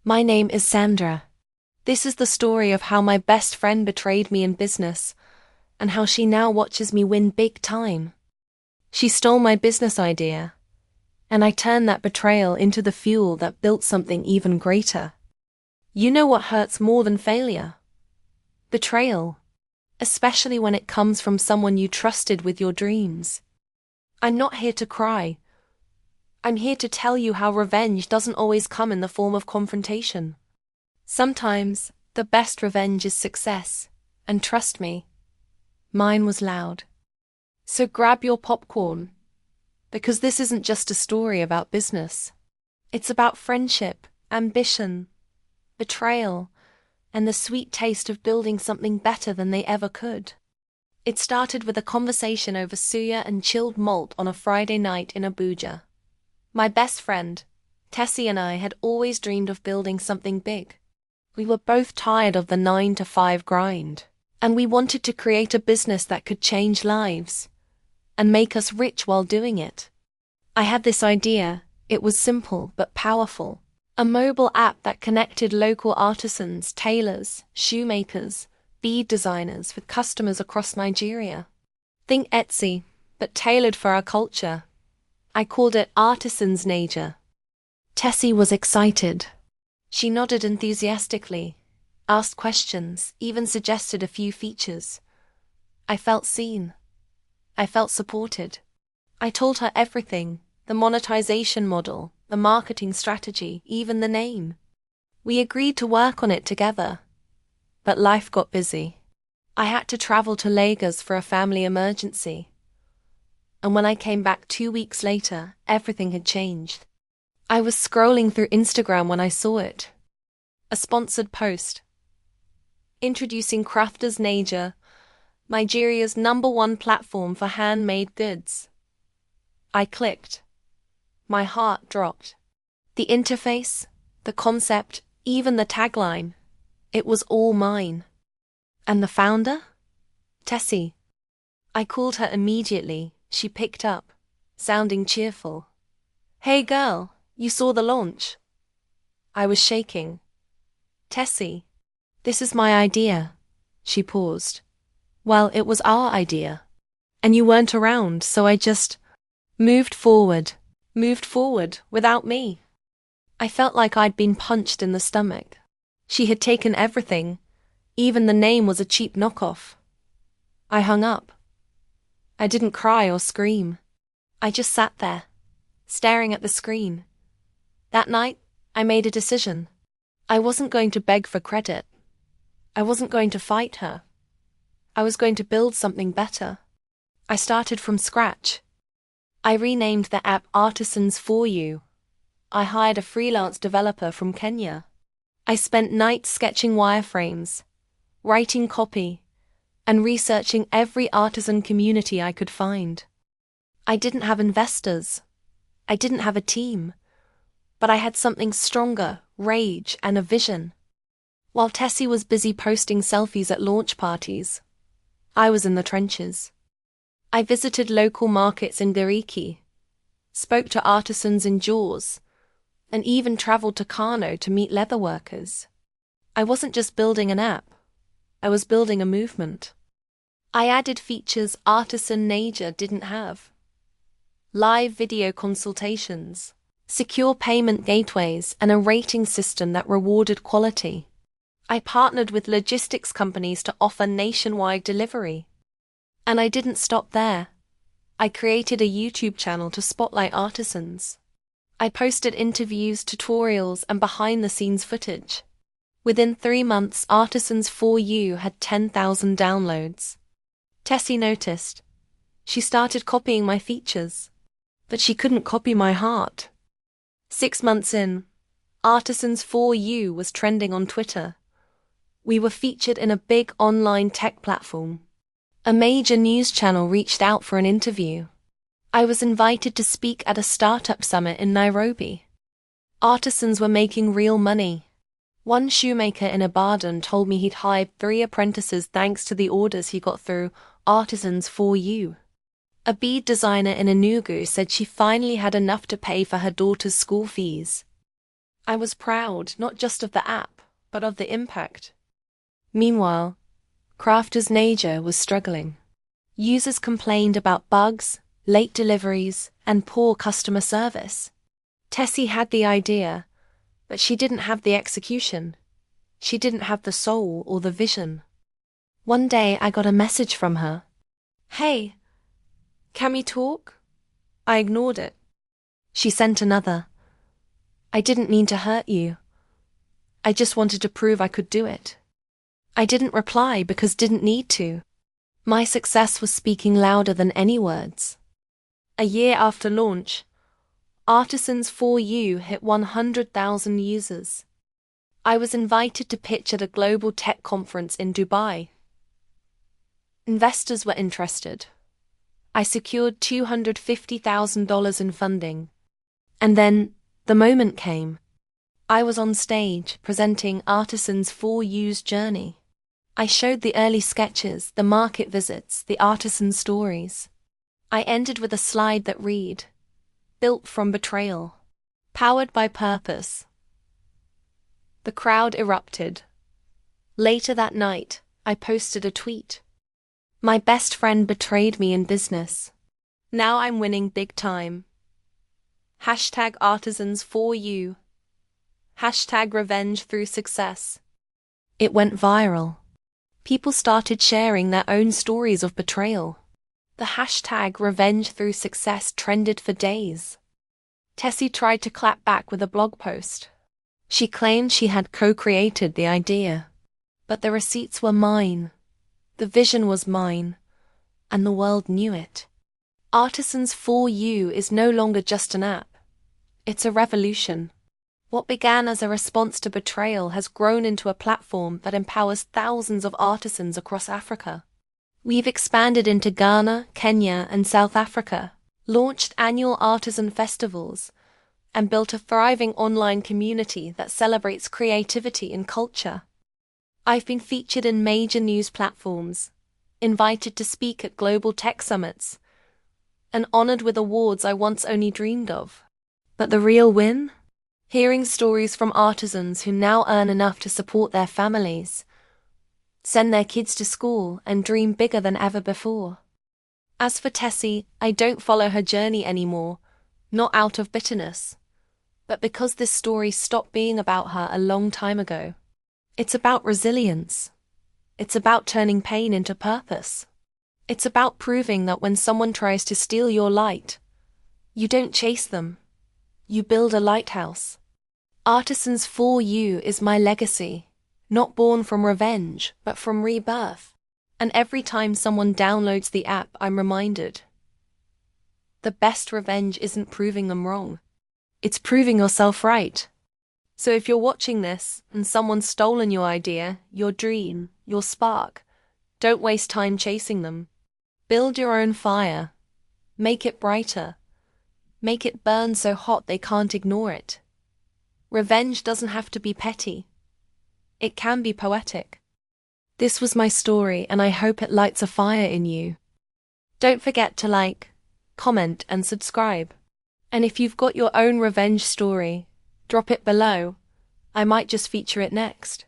My name is Sandra. This is the story of how my best friend betrayed me in business, and how she now watches me win big time. She stole my business idea, and I turned that betrayal into the fuel that built something even greater. You know what hurts more than failure? Betrayal, especially when it comes from someone you trusted with your dreams. I'm not here to cry. I'm here to tell you how revenge doesn't always come in the form of confrontation. Sometimes, the best revenge is success, and trust me, mine was loud. So grab your popcorn, because this isn't just a story about business. It's about friendship, ambition, betrayal, and the sweet taste of building something better than they ever could. It started with a conversation over suya and chilled malt on a Friday night in Abuja. My best friend, Tessie, and I had always dreamed of building something big. We were both tired of the 9-to-5 grind, and we wanted to create a business that could change lives and make us rich while doing it. I had this idea. It was simple but powerful. A mobile app that connected local artisans, tailors, shoemakers, bead designers with customers across Nigeria. Think Etsy, but tailored for our culture. I called it Artisans Nature. Tessie was excited. She nodded enthusiastically, asked questions, even suggested a few features. I felt seen. I felt supported. I told her everything, the monetization model, the marketing strategy, even the name. We agreed to work on it together. But life got busy. I had to travel to Lagos for a family emergency. And when I came back 2 weeks later, everything had changed. I was scrolling through Instagram when I saw it. A sponsored post. Introducing Crafters Nature, Nigeria's #1 platform for handmade goods. I clicked. My heart dropped. The interface, the concept, even the tagline. It was all mine. And the founder? Tessie. I called her immediately. She picked up, sounding cheerful. Hey girl, you saw the launch? I was shaking. Tessie, this is my idea. She paused. Well, it was our idea. And you weren't around, so I just moved forward without me. I felt like I'd been punched in the stomach. She had taken everything. Even the name was a cheap knockoff. I hung up. I didn't cry or scream. I just sat there, staring at the screen. That night, I made a decision. I wasn't going to beg for credit. I wasn't going to fight her. I was going to build something better. I started from scratch. I renamed the app Artisans for You. I hired a freelance developer from Kenya. I spent nights sketching wireframes, writing copy, and researching every artisan community I could find. I didn't have investors. I didn't have a team. But I had something stronger, rage, and a vision. While Tessie was busy posting selfies at launch parties, I was in the trenches. I visited local markets in Gariki, spoke to artisans in Jaws, and even traveled to Kano to meet leather workers. I wasn't just building an app. I was building a movement. I added features Artisan Nature didn't have. Live video consultations, secure payment gateways, and a rating system that rewarded quality. I partnered with logistics companies to offer nationwide delivery. And I didn't stop there. I created a YouTube channel to spotlight artisans. I posted interviews, tutorials, and behind-the-scenes footage. Within 3 months, Artisans for You had 10,000 downloads. Tessie noticed. She started copying my features, but she couldn't copy my heart. 6 months in, Artisans for You was trending on Twitter. We were featured in a big online tech platform. A major news channel reached out for an interview. I was invited to speak at a startup summit in Nairobi. Artisans were making real money. One shoemaker in Ibadan told me he'd hired 3 apprentices thanks to the orders he got through Artisans for You. A bead designer in Enugu said she finally had enough to pay for her daughter's school fees. I was proud not just of the app, but of the impact. Meanwhile, Crafter's Nature was struggling. Users complained about bugs, late deliveries, and poor customer service. Tessie had the idea, but she didn't have the execution. She didn't have the soul or the vision. One day I got a message from her. "Hey, can we talk?" I ignored it. She sent another. "I didn't mean to hurt you. I just wanted to prove I could do it." I didn't reply because didn't need to. My success was speaking louder than any words. A year after launch, Artisans for You hit 100,000 users. I was invited to pitch at a global tech conference in Dubai. Investors were interested. I secured $250,000 in funding. And then, the moment came. I was on stage presenting Artisans for You's journey. I showed the early sketches, the market visits, the artisan stories. I ended with a slide that read, "Built from Betrayal. Powered by Purpose." The crowd erupted. Later that night, I posted a tweet. "My best friend betrayed me in business. Now I'm winning big time. Hashtag Artisans for You. Hashtag Revenge through Success." It went viral. People started sharing their own stories of betrayal. The hashtag Revenge through Success trended for days. Tessie tried to clap back with a blog post. She claimed she had co-created the idea. But the receipts were mine. The vision was mine. And the world knew it. Artisans for You is no longer just an app. It's a revolution. What began as a response to betrayal has grown into a platform that empowers thousands of artisans across Africa. We've expanded into Ghana, Kenya, and South Africa, launched annual artisan festivals, and built a thriving online community that celebrates creativity and culture. I've been featured in major news platforms, invited to speak at global tech summits, and honored with awards I once only dreamed of. But the real win? Hearing stories from artisans who now earn enough to support their families, send their kids to school, and dream bigger than ever before. As for Tessie, I don't follow her journey anymore, not out of bitterness, but because this story stopped being about her a long time ago. It's about resilience. It's about turning pain into purpose. It's about proving that when someone tries to steal your light, you don't chase them. You build a lighthouse. Artisans for You is my legacy, not born from revenge, but from rebirth. And every time someone downloads the app, I'm reminded. The best revenge isn't proving them wrong. It's proving yourself right. So if you're watching this and someone's stolen your idea, your dream, your spark, don't waste time chasing them. Build your own fire. Make it brighter. Make it burn so hot they can't ignore it. Revenge doesn't have to be petty. It can be poetic. This was my story, and I hope it lights a fire in you. Don't forget to like, comment, and subscribe. And if you've got your own revenge story, drop it below. I might just feature it next.